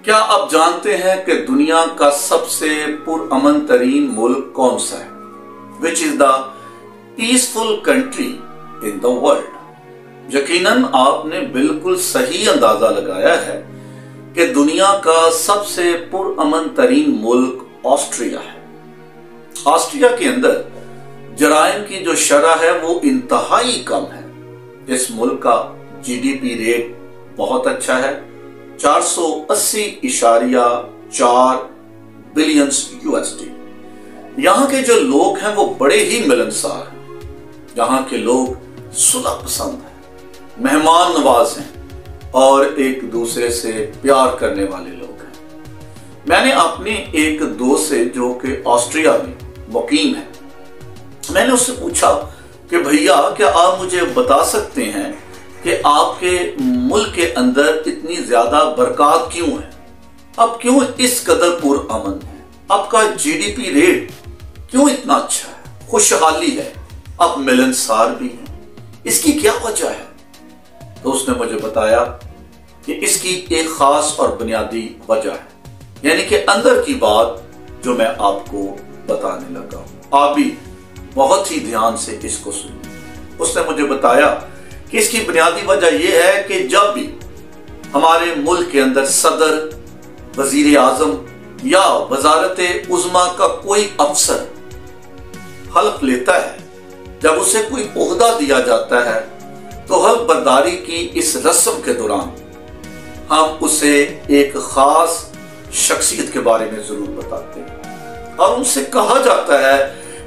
کیا آپ جانتے ہیں کہ دنیا کا سب سے پرامن ترین ملک کون سا ہے؟ Which is the peaceful country in the world؟ یقیناً آپ نے بالکل صحیح اندازہ لگایا ہے کہ دنیا کا سب سے پرامن ترین ملک آسٹریا ہے۔ آسٹریا کے اندر جرائم کی جو شرح ہے وہ انتہائی کم ہے۔ اس ملک کا GDP ریٹ بہت اچھا ہے، 480.4 بلین USD۔ یہاں کے جو لوگ ہیں وہ بڑے ہی ملنسار ہیں۔ یہاں کے لوگ صلح پسند ہیں، مہمان نواز ہیں اور ایک دوسرے سے پیار کرنے والے لوگ ہیں۔ میں نے اپنے ایک دوست سے جو کہ آسٹریا میں مقیم ہے، میں نے اس سے پوچھا کہ بھیا کیا آپ مجھے بتا سکتے ہیں کہ آپ کے ملک کے اندر اتنی زیادہ برکات کیوں ہے؟ اب کیوں اس قدر پرامن ہے؟ آپ کا GDP ریٹ کیوں اتنا اچھا ہے؟ خوشحالی ہے، آپ ملنسار بھی ہیں، اس کی کیا وجہ ہے؟ تو اس نے مجھے بتایا کہ اس کی ایک خاص اور بنیادی وجہ ہے، یعنی کہ اندر کی بات جو میں آپ کو بتانے لگا ہوں۔ آپ بھی بہت ہی دھیان سے اس کو سنیں۔ اس نے مجھے بتایا کہ اس کی بنیادی وجہ یہ ہے کہ جب بھی ہمارے ملک کے اندر صدر، وزیر اعظم یا وزارت عظمیٰ کا کوئی افسر حلف لیتا ہے، جب اسے کوئی عہدہ دیا جاتا ہے تو حلف برداری کی اس رسم کے دوران ہم اسے ایک خاص شخصیت کے بارے میں ضرور بتاتے ہیں اور ان سے کہا جاتا ہے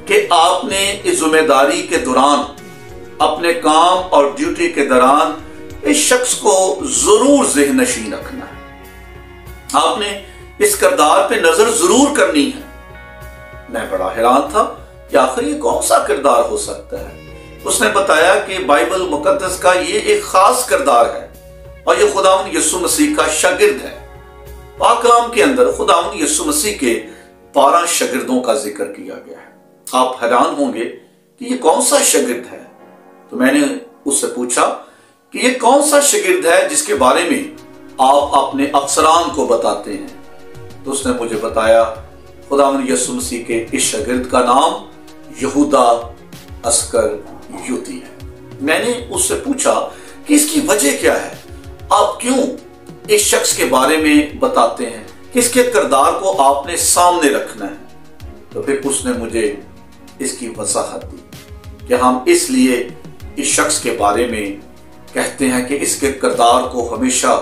کہ آپ نے اس ذمہ داری کے دوران، اپنے کام اور ڈیوٹی کے دوران اس شخص کو ضرور ذہن نشین رکھنا ہے، آپ نے اس کردار پہ نظر ضرور کرنی ہے۔ میں بڑا حیران تھا کہ آخر یہ کون سا کردار ہو سکتا ہے۔ اس نے بتایا کہ بائبل مقدس کا یہ ایک خاص کردار ہے اور یہ خداوند یسوع مسیح کا شاگرد ہے۔ پاک کلام کے اندر خداوند یسوع مسیح کے 12 شاگردوں کا ذکر کیا گیا ہے۔ آپ حیران ہوں گے کہ یہ کون سا شاگرد ہے؟ تو میں نے اس سے پوچھا کہ یہ کون سا شاگرد ہے جس کے بارے میں آپ اپنے افسران کو بتاتے ہیں؟ تو اس نے مجھے بتایا خداوند یسوع مسیح کے اس شاگرد کا نام یہودا اسکریوتی ہے۔ میں نے اس سے پوچھا کہ اس کی وجہ کیا ہے؟ آپ کیوں اس شخص کے بارے میں بتاتے ہیں کہ اس کے کردار کو آپ نے سامنے رکھنا ہے؟ تو پھر اس نے مجھے اس کی وضاحت دی کہ ہم اس لیے اس شخص کے بارے میں کہتے ہیں کہ اس کے کردار کو ہمیشہ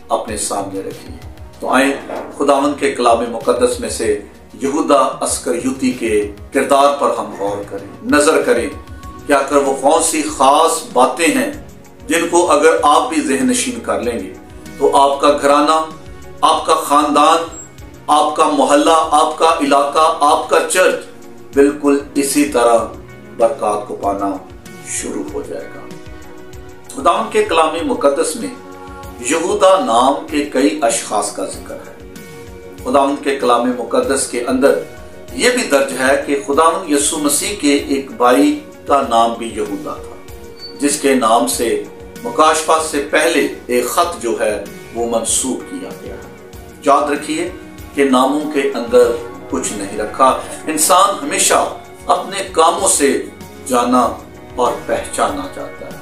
اپنے سامنے رکھیں۔ تو آئیں خداوند کے کلام مقدس میں سے یہودا اسکریوتی کے کردار پر ہم غور کریں، نظر کریں کہ آخر وہ کون سی خاص باتیں ہیں جن کو اگر آپ بھی ذہن نشین کر لیں گے تو آپ کا گھرانہ، آپ کا خاندان، آپ کا محلہ، آپ کا علاقہ، آپ کا چرچ بالکل اسی طرح برکات کو پانا شروع ہو جائے گا۔ خداوند کے کلام مقدس میں یہودا نام کے کئی اشخاص کا ذکر ہے۔ خداوند کے کلام مقدس کے اندر یہ بھی درج ہے کہ خداوند یسوع مسیح کے ایک بھائی کا نام بھی یہودا تھا، جس کے نام سے مکاشفہ سے پہلے ایک خط جو ہے وہ منسوب کیا گیا ہے۔ یاد رکھیے کہ ناموں کے اندر کچھ نہیں رکھا، انسان ہمیشہ اپنے کاموں سے جانا اور پہچانا جاتا ہے۔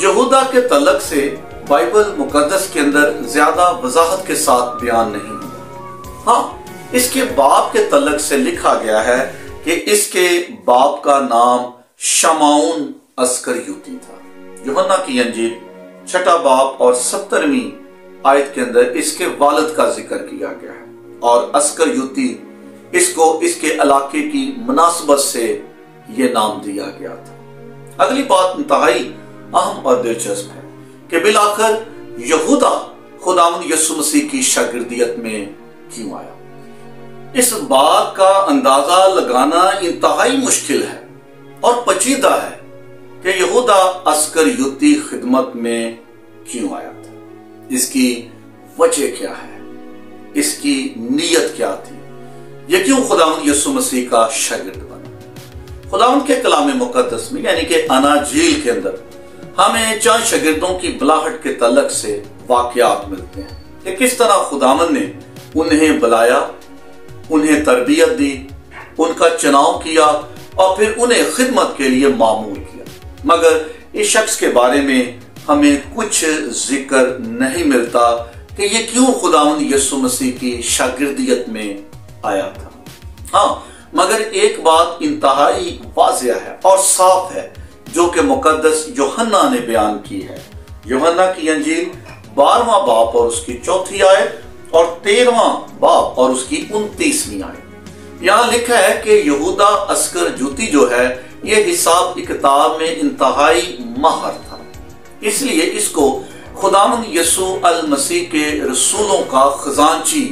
یہودا کے تعلق سے بائبل مقدس کے اندر زیادہ وضاحت کے ساتھ بیان نہیں ہے۔ ہاں، اس کے باپ کے تعلق سے لکھا گیا ہے کہ اس کے باپ کا نام شمعون اسکریوتی تھا۔ یوحنا کی انجیل 6 باب اور 17ویں آیت کے اندر اس کے والد کا ذکر کیا گیا ہے اور اسکریوتی اس کو اس کے علاقے کی مناسبت سے یہ نام دیا گیا تھا۔ اگلی بات انتہائی اہم اور دلچسپ ہے کہ بالآخر یہودا خداوند یسوع مسیح کی شاگردیت میں کیوں آیا؟ اس بات کا اندازہ لگانا انتہائی مشکل ہے اور پیچیدہ ہے کہ یہودا اسکریوتی خدمت میں کیوں آیا تھا، اس کی وجہ کیا ہے، اس کی نیت کیا تھی، یہ کیوں خداوند یسوع مسیح کا شاگرد بنا۔ خداوند کے کلام مقدس میں یعنی کہ اناجیل کے اندر ہمیں چند شاگردوں کی بلاہٹ کے تعلق سے واقعات ملتے ہیں۔ کہ کس طرح خداوند نے انہیں بلایا، انہیں تربیت دی، ان کا چناؤ کیا اور پھر انہیں خدمت کے لیے معمول کیا۔ مگر اس شخص کے بارے میں ہمیں کچھ ذکر نہیں ملتا کہ یہ کیوں خداوند یسوع مسیح کی شاگردیت میں آیا تھا۔ ہاں، مگر ایک بات انتہائی واضح ہے اور صاف ہے جو کہ مقدس یوحنا نے بیان کی ہے۔ یوحنا کی انجیل 12واں باب اور اس کی 4 آیت اور 13واں باب اور اس کی 29ویں آیت۔ یہاں لکھا ہے کہ یہودا اسکریوتی جو ہے یہ حساب کی کتاب میں انتہائی ماہر تھا، اس لیے اس کو خداوند یسوع المسیح کے رسولوں کا خزانچی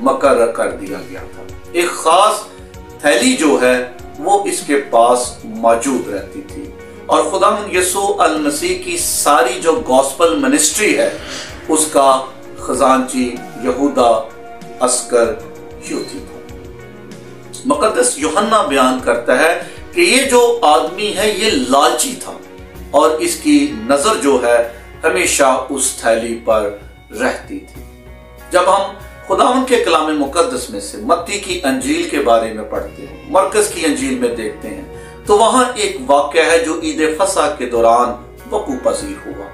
مقرر کر دیا گیا تھا۔ ایک خاص تھیلی جو ہے وہ اس کے پاس موجود رہتی تھی، اور خداوند یسوع المسیح کی ساری جو گوسپل منسٹری ہے اس کا خزانچی یہودا اسکریوتی تھا۔ مقدس یوحنا بیان کرتا ہے کہ یہ جو آدمی ہے یہ لالچی تھا، اور اس کی نظر جو ہے ہمیشہ اس تھیلی پر رہتی تھی۔ جب ہم خداوند کے کلام مقدس میں سے متی کی انجیل کے بارے میں پڑھتے ہیں، مرکز کی انجیل میں دیکھتے ہیں، تو وہاں ایک واقعہ ہے جو عید فصح کے دوران وقوع پذیر ہوا۔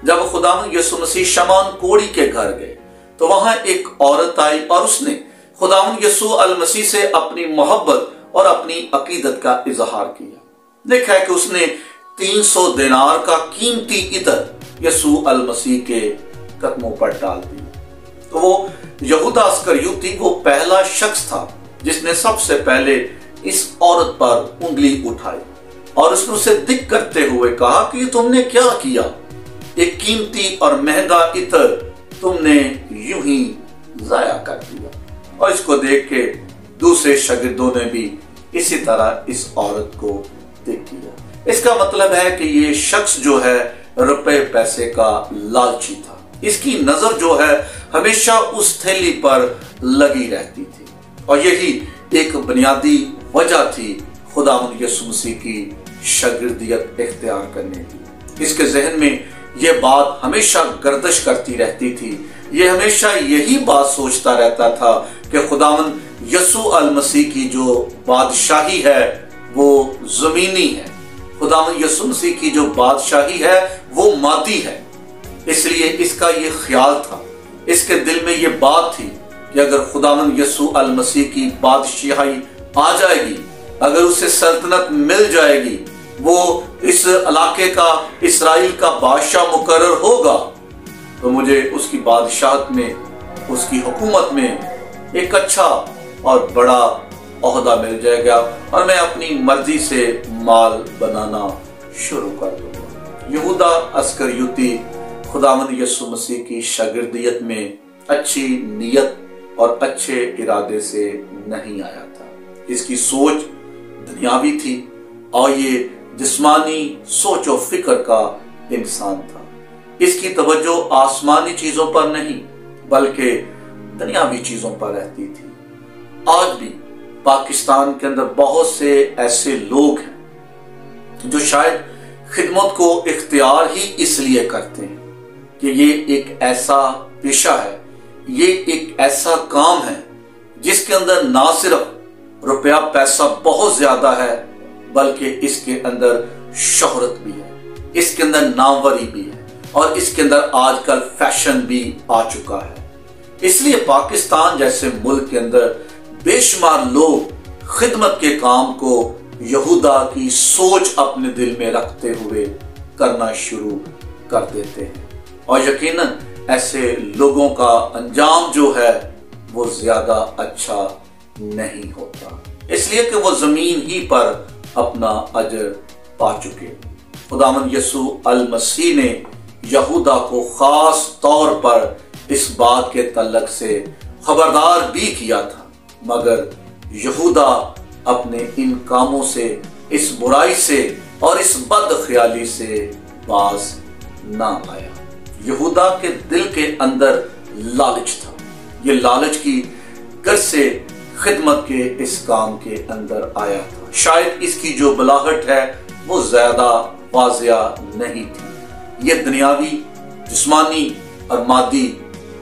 جب خداوند یسوع مسیح شمعون کوڑی کے گھر گئے تو وہاں ایک عورت آئی اور اس نے خداوند یسوع المسیح سے اپنی محبت اور اپنی عقیدت کا اظہار کیا۔ دیکھا ہے کہ اس نے 300 دینار کا قیمتی عطر یسوع المسیح کے قدموں پر ڈال دی۔ تو وہ یہودا اسکریوتی وہ پہلا شخص تھا جس نے سب سے پہلے اس عورت پر انگلی اٹھائی، اور اس نے اسے دکھ کرتے ہوئے کہا کہ یہ تم نے کیا کیا؟ ایک قیمتی اور مہنگا عطر تم نے یوں ہی ضائع کر دیا۔ اور اس کو دیکھ کے دوسرے شاگردوں نے بھی اسی طرح اس عورت کو دیکھ لیا۔ اس کا مطلب ہے کہ یہ شخص جو ہے روپے پیسے کا لالچی تھا، اس کی نظر جو ہے ہمیشہ اس تھیلی پر لگی رہتی تھی، اور یہی ایک بنیادی وجہ تھی خداوند یسوع مسیح کی شاگردیت اختیار کرنے کی۔ اس کے ذہن میں یہ بات ہمیشہ گردش کرتی رہتی تھی، یہ ہمیشہ یہی بات سوچتا رہتا تھا کہ خداوند یسوع المسیح کی جو بادشاہی ہے وہ زمینی ہے، خداوند یسوع مسیح کی جو بادشاہی ہے وہ مادی ہے۔ اس لیے اس کا یہ خیال تھا، اس کے دل میں یہ بات تھی کہ اگر خداوند یسوع المسیح کی بادشاہی آ جائے گی، اگر اسے سلطنت مل جائے گی، وہ اس علاقے کا اسرائیل کا بادشاہ مقرر ہوگا، تو مجھے اس کی بادشاہت میں، اس کی حکومت میں ایک اچھا اور بڑا عہدہ مل جائے گا، اور میں اپنی مرضی سے مال بنانا شروع کر دوں گا۔ یہودا اسکریوتی خداوند یسوع مسیح کی شاگردیت میں اچھی نیت اور اچھے ارادے سے نہیں آیا تھا۔ اس کی سوچ دنیاوی تھی اور یہ جسمانی سوچ و فکر کا انسان تھا۔ اس کی توجہ آسمانی چیزوں پر نہیں بلکہ دنیاوی چیزوں پر رہتی تھی۔ آج بھی پاکستان کے اندر بہت سے ایسے لوگ ہیں جو شاید خدمت کو اختیار ہی اس لیے کرتے ہیں کہ یہ ایک ایسا پیشہ ہے، یہ ایک ایسا کام ہے جس کے اندر نہ صرف روپیہ پیسہ بہت زیادہ ہے بلکہ اس کے اندر شہرت بھی ہے، اس کے اندر ناموری بھی ہے، اور اس کے اندر آج کل فیشن بھی آ چکا ہے۔ اس لیے پاکستان جیسے ملک کے اندر بے شمار لوگ خدمت کے کام کو یہودا کی سوچ اپنے دل میں رکھتے ہوئے کرنا شروع کر دیتے ہیں، اور یقیناً ایسے لوگوں کا انجام جو ہے وہ زیادہ اچھا نہیں ہوتا، اس لیے کہ وہ زمین ہی پر اپنا اجر پا چکے۔ خداوند یسوع المسیح نے یہودا کو خاص طور پر اس بات کے تعلق سے خبردار بھی کیا تھا، مگر یہودا اپنے ان کاموں سے، اس برائی سے اور اس بد خیالی سے باز نہ آیا۔ یہودا کے دل کے اندر لالچ تھا، یہ لالچ کی گر سے خدمت کے اس کام کے اندر آیا تھا۔ شاید اس کی جو بلاہٹ ہے وہ زیادہ واضح نہیں تھی، یہ دنیاوی، جسمانی اور مادی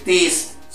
30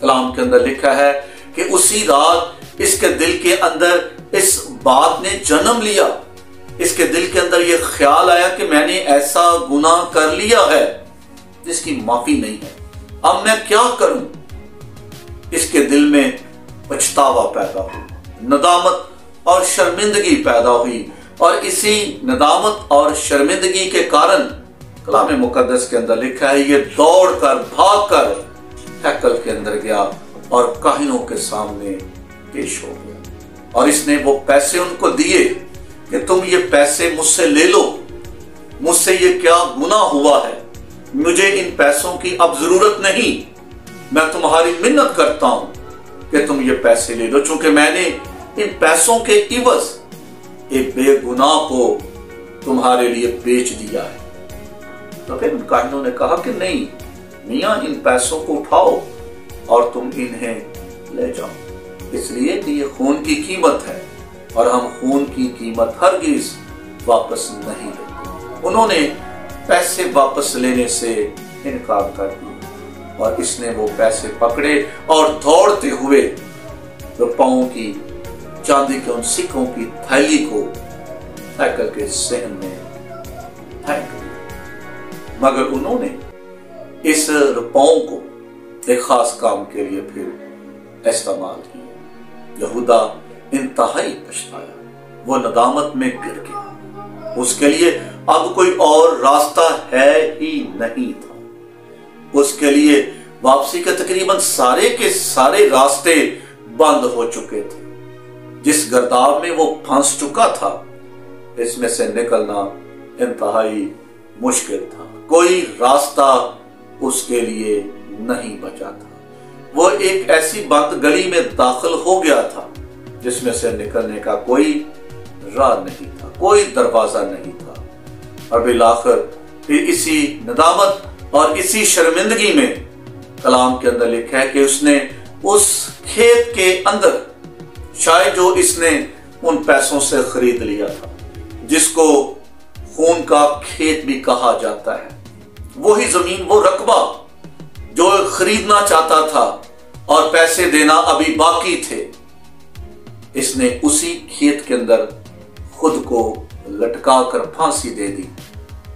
کلام کے اندر لکھا ہے کہ اسی رات اس کے دل کے اندر اس بات نے جنم لیا، اس کے دل کے اندر یہ خیال آیا کہ میں نے ایسا گناہ کر لیا ہے جس کی معافی نہیں ہے، اب میں کیا کروں؟ اس کے دل میں پچھتاوا پیدا ہوا، ندامت اور شرمندگی پیدا ہوئی، اور اسی ندامت اور شرمندگی کے کارن کلام مقدس کے اندر لکھا ہے یہ دوڑ کر بھاگ کر ہیکل کے اندر گیا اور کاہنوں کے سامنے پیش ہو گیا، اور اس نے وہ پیسے ان کو دیے کہ تم یہ پیسے مجھ سے لے لو، مجھ سے یہ کیا گناہ ہوا ہے، مجھے ان پیسوں کی اب ضرورت نہیں، میں تمہاری منت کرتا ہوں کہ تم یہ پیسے لے لو، چونکہ میں نے ان پیسوں کے عوض ایک بے گناہ کو تمہارے لیے بیچ دیا ہے۔ تو پھر ان کاہنوں نے کہا کہ نہیں میاں، ان پیسوں کو اٹھاؤ اور تم انہیں لے جاؤ، اس لیے کہ یہ خون کی قیمت ہے اور ہم خون کی قیمت ہرگز واپس نہیں لیتے۔ انہوں نے پیسے واپس لینے سے انکار کر دیا، اور اس نے وہ پیسے پکڑے اور دوڑتے ہوئے روپوں کی چاندی کے ان سکوں کی تھیلی کو ہیکل کے صحن میں پھینک دیا، مگر انہوں نے اس روپوں کو ایک خاص کام کے لیے پھر استعمال کیا۔ یہودا انتہائی پچھتایا، وہ ندامت میں گر گیا، اس کے لیے اب کوئی اور راستہ ہے ہی نہیں تھا، اس کے لیے واپسی کے تقریباً سارے کے سارے راستے بند ہو چکے تھے، جس گرداب میں وہ پھنس چکا تھا اس میں سے نکلنا انتہائی مشکل تھا، کوئی راستہ اس کے لیے نہیں بچا تھا، وہ ایک ایسی بند گلی میں داخل ہو گیا تھا جس میں سے نکلنے کا کوئی راہ نہیں تھا، کوئی دروازہ نہیں تھا، اور بالآخر پھر اسی ندامت اور اسی شرمندگی میں کلام کے اندر لکھا ہے کہ اس نے اس کھیت کے اندر شاید جو اس نے ان پیسوں سے خرید لیا تھا، جس کو خون کا کھیت بھی کہا جاتا ہے، وہی زمین، وہ رقبہ جو خریدنا چاہتا تھا اور پیسے دینا ابھی باقی تھے، اس نے اسی کھیت کے اندر خود کو لٹکا کر پھانسی دے دی،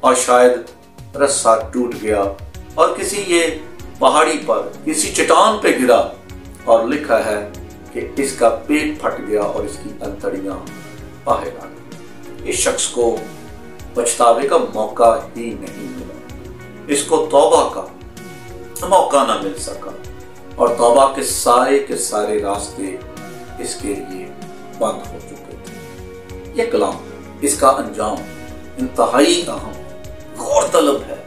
اور شاید رسا ٹوٹ گیا اور کسی یہ پہاڑی پر کسی چٹان پہ گرا، اور لکھا ہے کہ اس کا پیٹ پھٹ گیا اور اس کی انتڑیاں باہر آ گئی۔ اس شخص کو پچھتاوے کا موقع ہی نہیں ملا، اس کو توبہ کا موقع نہ مل سکا، اور توبہ کے سارے راستے اس کے لیے بند ہو چکے تھے۔ یہ کلام، اس کا انجام انتہائی اہم غور طلب ہے۔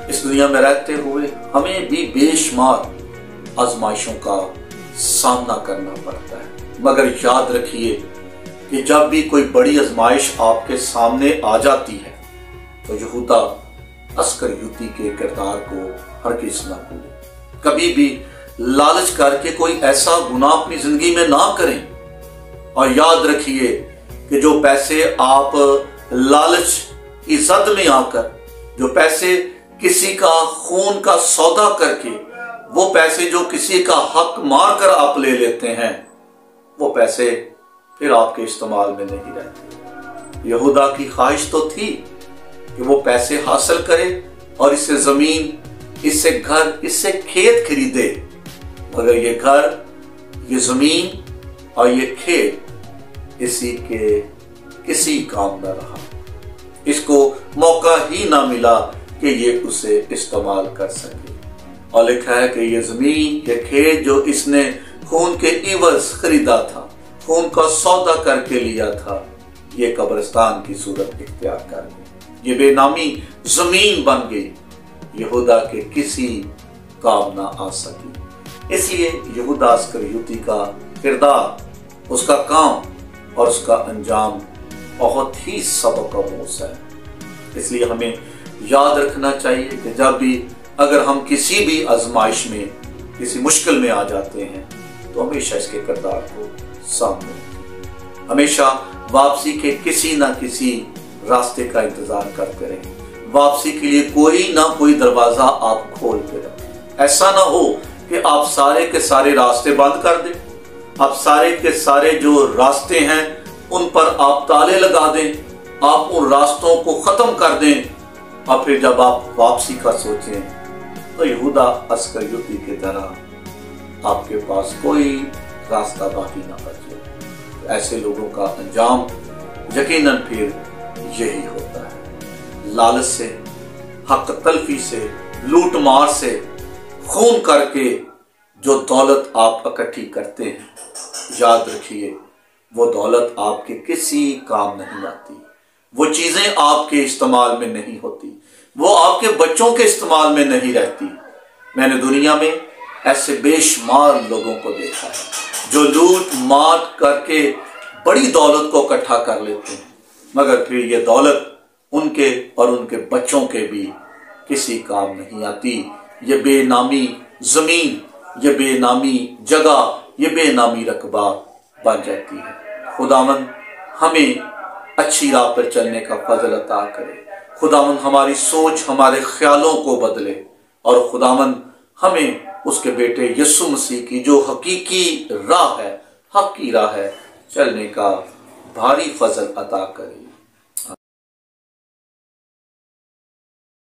اس دنیا میں رہتے ہوئے ہمیں بھی بے شمار آزمائشوں کا سامنا کرنا پڑتا ہے، مگر یاد رکھیے کہ جب بھی کوئی بڑی آزمائش آپ کے سامنے آ جاتی ہے تو یہودا اسکریوتی کے کردار کو ہرگز نہ بھولیں، کبھی بھی لالچ کر کے کوئی ایسا گناہ اپنی زندگی میں نہ کریں، اور یاد رکھیے کہ جو پیسے آپ لالچ کی زد میں آ کر، جو پیسے کسی کا خون کا سودا کر کے، وہ پیسے جو کسی کا حق مار کر آپ لے لیتے ہیں، وہ پیسے پھر آپ کے استعمال میں نہیں رہتے۔ یہودا کی خواہش تو تھی کہ وہ پیسے حاصل کرے اور اس سے زمین، اس سے گھر، اس سے کھیت خریدے، مگر یہ گھر، یہ زمین اور یہ کھیت اسی کے کسی کام نہ رہا، اس کو موقع ہی نہ ملا کہ یہ اسے استعمال کر سکے۔ اور لکھا ہے کہ یہ زمین، یہ کھیت جو اس نے خون کے عوض خریدا تھا، خون کا سودا کر کے لیا تھا، یہ قبرستان کی صورت اختیار کر گئی، یہ بے نامی زمین بن گئی، یہودا کے کسی کام نہ آ سکی۔ اس لیے یہودا اسکریوتی کا کردار، اس کا کام اور اس کا انجام بہت ہی سبق آموز ہے۔ اس لیے ہمیں یاد رکھنا چاہیے کہ جب بھی اگر ہم کسی بھی آزمائش میں، کسی مشکل میں آ جاتے ہیں تو ہمیشہ اس کے کردار کو سامنے رکھیں، ہمیشہ واپسی کے کسی نہ کسی راستے کا انتظار کرتے رہیں، واپسی کے لیے کوئی نہ کوئی دروازہ آپ کھول کے رکھیں، ایسا نہ ہو کہ آپ سارے کے سارے راستے بند کر دیں، آپ سارے کے سارے جو راستے ہیں ان پر آپ تالے لگا دیں، آپ ان راستوں کو ختم کر دیں، اور پھر جب آپ واپسی کا سوچیں تو یہودا اسکریوتی کی طرح آپ کے پاس کوئی راستہ باقی نہ بچے۔ ایسے لوگوں کا انجام یقیناً پھر یہی ہوتا ہے، لالچ سے، حق تلفی سے، لوٹ مار سے، خون کر کے جو دولت آپ اکٹھی کرتے ہیں، یاد رکھیے وہ دولت آپ کے کسی کام نہیں آتی، وہ چیزیں آپ کے استعمال میں نہیں ہوتی، وہ آپ کے بچوں کے استعمال میں نہیں رہتی۔ میں نے دنیا میں ایسے بے شمار لوگوں کو دیکھا ہے جو لوٹ مار کر کے بڑی دولت کو اکٹھا کر لیتے ہیں، مگر پھر یہ دولت ان کے اور ان کے بچوں کے بھی کسی کام نہیں آتی۔ یہ بے نامی زمین، یہ بے نامی جگہ، یہ بے نامی رقبہ بن جاتی ہے۔ خداوند ہمیں اچھی راہ پر چلنے کا فضل عطا کرے، خداوند ہماری سوچ، ہمارے خیالوں کو بدلے، اور خداوند ہمیں اس کے بیٹے یسوع مسیح کی جو حقیقی راہ ہے، حق کی راہ ہے، چلنے کا بھاری فضل عطا کرے۔